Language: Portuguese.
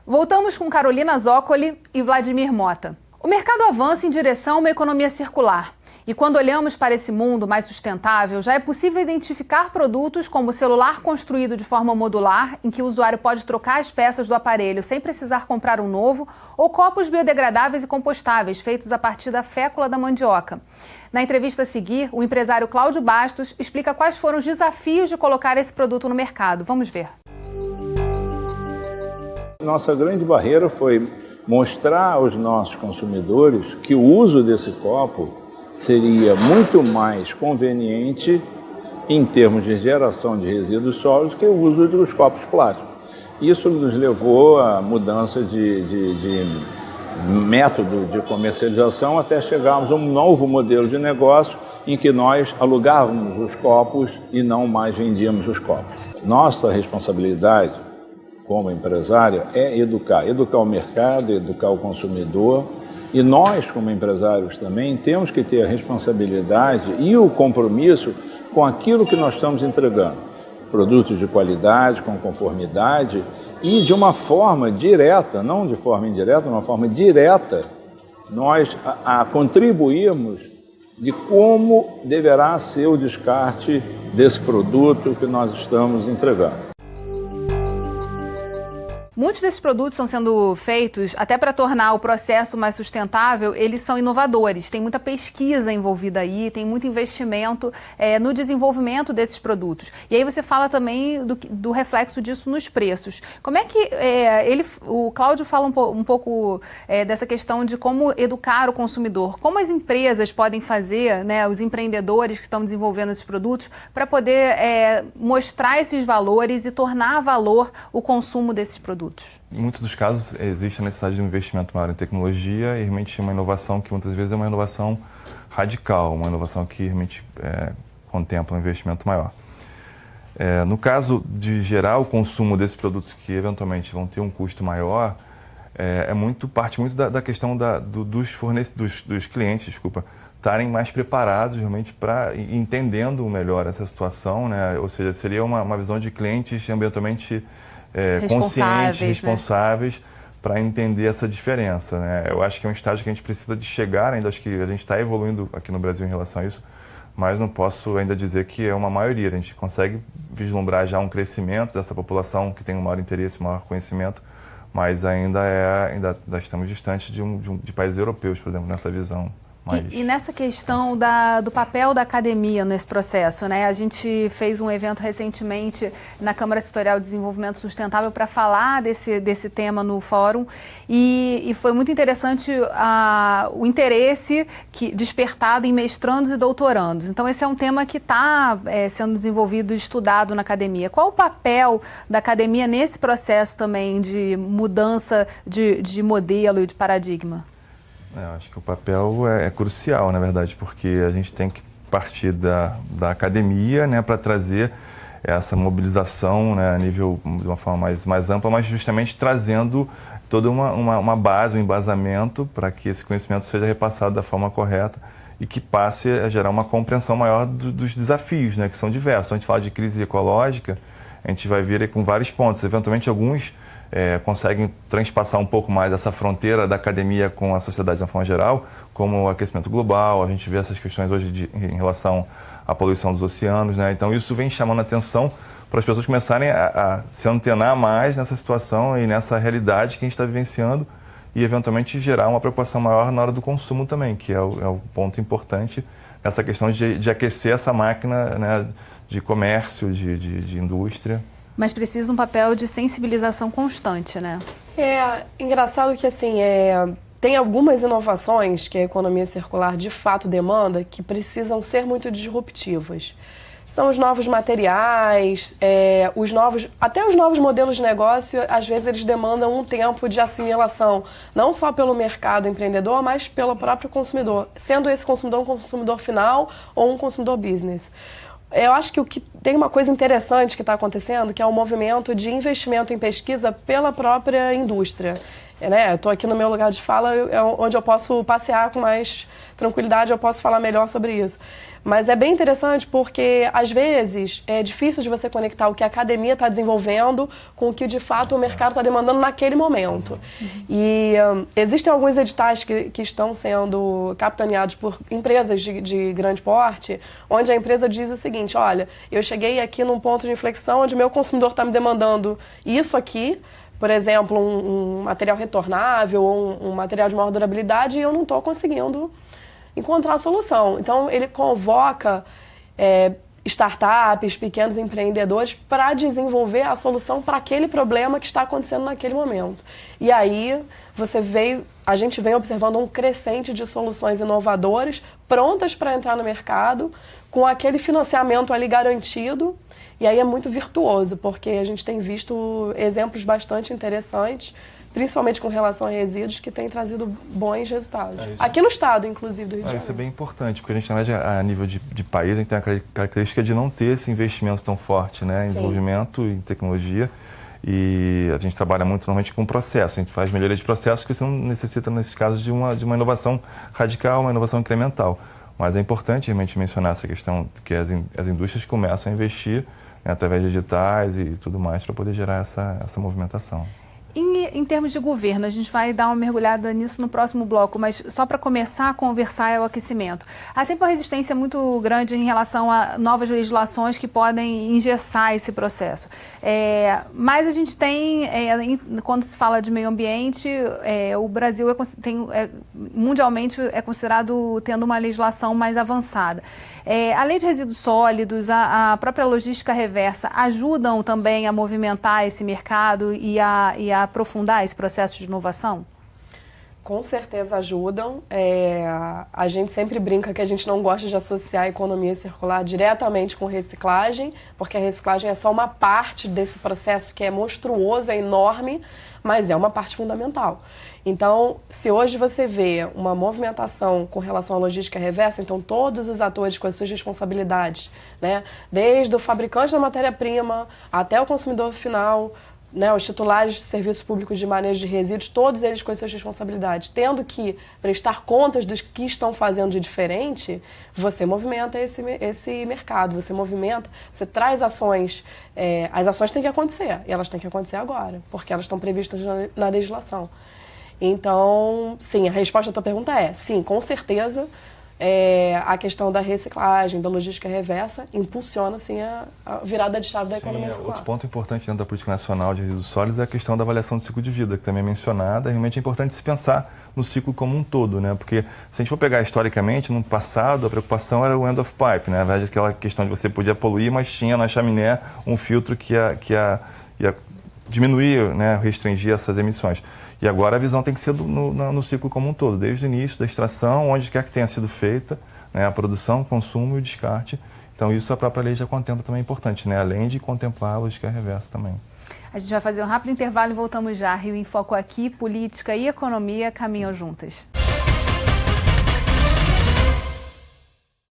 Voltamos com Carolina Zoccoli e Vladimir Mota. O mercado avança em direção a uma economia circular. E quando olhamos para esse mundo mais sustentável, já é possível identificar produtos como o celular construído de forma modular, em que o usuário pode trocar as peças do aparelho sem precisar comprar um novo, ou copos biodegradáveis e compostáveis, feitos a partir da fécula da mandioca. Na entrevista a seguir, o empresário Cláudio Bastos explica quais foram os desafios de colocar esse produto no mercado. Vamos ver. Nossa grande barreira foi mostrar aos nossos consumidores que o uso desse copo seria muito mais conveniente em termos de geração de resíduos sólidos que o uso dos copos plásticos. Isso nos levou à mudança de método de comercialização até chegarmos a um novo modelo de negócio em que nós alugávamos os copos e não mais vendíamos os copos. Nossa responsabilidade como empresária é educar o mercado, educar o consumidor. E nós, como empresários também, temos que ter a responsabilidade e o compromisso com aquilo que nós estamos entregando. Produtos de qualidade, com conformidade e de uma forma direta, não de forma indireta, de uma forma direta, nós a contribuirmos de como deverá ser o descarte desse produto que nós estamos entregando. Muitos desses produtos estão sendo feitos, até para tornar o processo mais sustentável, eles são inovadores. Tem muita pesquisa envolvida aí, tem muito investimento no desenvolvimento desses produtos. E aí você fala também do reflexo disso nos preços. Como é que o Cláudio fala um pouco dessa questão de como educar o consumidor? Como as empresas podem fazer, né, os empreendedores que estão desenvolvendo esses produtos, para poder mostrar esses valores e tornar valor o consumo desses produtos? Em muitos dos casos, existe a necessidade de um investimento maior em tecnologia e realmente uma inovação que muitas vezes é uma inovação radical, uma inovação que realmente contempla um investimento maior. No caso de gerar o consumo desses produtos que eventualmente vão ter um custo maior, parte muito da questão dos clientes, estarem mais preparados realmente para entendendo melhor essa situação, né? Ou seja, seria uma visão de clientes ambientalmente conscientes, responsáveis, né, para entender essa diferença, né? Eu acho que é um estágio que a gente precisa de chegar, ainda acho que a gente está evoluindo aqui no Brasil em relação a isso, mas não posso ainda dizer que é uma maioria. A gente consegue vislumbrar já um crescimento dessa população que tem um maior interesse, um maior conhecimento, mas ainda estamos distantes de países europeus, por exemplo, nessa visão. E nessa questão do papel da academia nesse processo, né? A gente fez um evento recentemente na Câmara Setorial de Desenvolvimento Sustentável para falar desse tema no fórum e foi muito interessante o interesse despertado em mestrandos e doutorandos. Então esse é um tema que está sendo desenvolvido e estudado na academia. Qual o papel da academia nesse processo também de mudança de modelo e de paradigma? Eu acho que o papel é crucial, na verdade, porque a gente tem que partir da academia, né, para trazer essa mobilização, né, a nível de uma forma mais ampla, mas justamente trazendo toda uma base, um embasamento para que esse conhecimento seja repassado da forma correta e que passe a gerar uma compreensão maior dos desafios, né, que são diversos. Quando a gente fala de crise ecológica, a gente vai vir aí com vários pontos. Eventualmente, alguns conseguem transpassar um pouco mais essa fronteira da academia com a sociedade de uma forma geral, como o aquecimento global. A gente vê essas questões hoje em relação à poluição dos oceanos, né? Então isso vem chamando a atenção para as pessoas começarem a se antenar mais nessa situação e nessa realidade que a gente está vivenciando e eventualmente gerar uma preocupação maior na hora do consumo também, que é o ponto importante nessa questão de aquecer essa máquina, né, de comércio, de indústria. Mas precisa um papel de sensibilização constante, né? É engraçado que, assim, tem algumas inovações que a economia circular de fato demanda que precisam ser muito disruptivas. São os novos materiais, até os novos modelos de negócio, às vezes eles demandam um tempo de assimilação, não só pelo mercado empreendedor, mas pelo próprio consumidor, sendo esse consumidor um consumidor final ou um consumidor business. Eu acho que tem uma coisa interessante que está acontecendo, que é o movimento de investimento em pesquisa pela própria indústria. Eu estou aqui no meu lugar de fala, é onde eu posso passear com mais tranquilidade, eu posso falar melhor sobre isso. Mas é bem interessante porque, às vezes, é difícil de você conectar o que a academia está desenvolvendo com o que, de fato, o mercado está demandando naquele momento. E existem alguns editais que estão sendo capitaneados por empresas de grande porte, onde a empresa diz o seguinte, olha, eu cheguei aqui num ponto de inflexão onde meu consumidor está me demandando isso aqui, por exemplo, um material retornável ou um material de maior durabilidade, e eu não estou conseguindo encontrar a solução. Então, ele convoca startups, pequenos empreendedores para desenvolver a solução para aquele problema que está acontecendo naquele momento. E aí, a gente vem observando um crescente de soluções inovadoras prontas para entrar no mercado, com aquele financiamento ali garantido. E aí é muito virtuoso, porque a gente tem visto exemplos bastante interessantes, principalmente com relação a resíduos, que têm trazido bons resultados. Aqui no estado, inclusive, do Rio de Janeiro. Isso é bem importante, porque a gente, na verdade, a nível de país, a gente tem a característica de não ter esse investimento tão forte, né, em desenvolvimento, em tecnologia. E a gente trabalha muito normalmente com processo, a gente faz melhoria de processos que você não necessita, nesses casos, de uma inovação radical, uma inovação incremental. Mas é importante realmente mencionar essa questão que as indústrias começam a investir, né, através de editais e tudo mais, para poder gerar essa movimentação. Em termos de governo, a gente vai dar uma mergulhada nisso no próximo bloco, mas só para começar a conversar é o aquecimento. Há sempre uma resistência muito grande em relação a novas legislações que podem engessar esse processo. Mas a gente tem, quando se fala de meio ambiente, o Brasil mundialmente é considerado tendo uma legislação mais avançada. Além de resíduos sólidos, a própria logística reversa ajudam também a movimentar esse mercado e a aprofundar esse processo de inovação? Com certeza ajudam. A gente sempre brinca que a gente não gosta de associar a economia circular diretamente com reciclagem, porque a reciclagem é só uma parte desse processo que é monstruoso, é enorme, mas é uma parte fundamental. Então, se hoje você vê uma movimentação com relação à logística reversa, então todos os atores com as suas responsabilidades, né, desde o fabricante da matéria-prima até o consumidor final, né, os titulares de serviços públicos de manejo de resíduos, todos eles com as suas responsabilidades, tendo que prestar contas dos que estão fazendo de diferente, você movimenta esse mercado, você traz ações. As ações têm que acontecer, e elas têm que acontecer agora, porque elas estão previstas na legislação. Então, sim, a resposta à tua pergunta é sim, com certeza. A questão da reciclagem, da logística reversa, impulsiona assim, a virada de chave da economia circular. Outro ponto importante dentro da política nacional de resíduos sólidos é a questão da avaliação do ciclo de vida, que também é mencionada. Realmente é importante se pensar no ciclo como um todo, né? Porque se a gente for pegar historicamente, no passado, a preocupação era o end of pipe, né? Na verdade, aquela questão de você podia poluir, mas tinha na chaminé um filtro que ia diminuir, né, restringir essas emissões. E agora a visão tem que ser no ciclo como um todo, desde o início da extração, onde quer que tenha sido feita, né, a produção, o consumo e o descarte. Então isso a própria lei já contempla também, é importante, né, além de contemplar a logística reversa também. A gente vai fazer um rápido intervalo e voltamos já. Rio em Foco aqui, política e economia caminham juntas.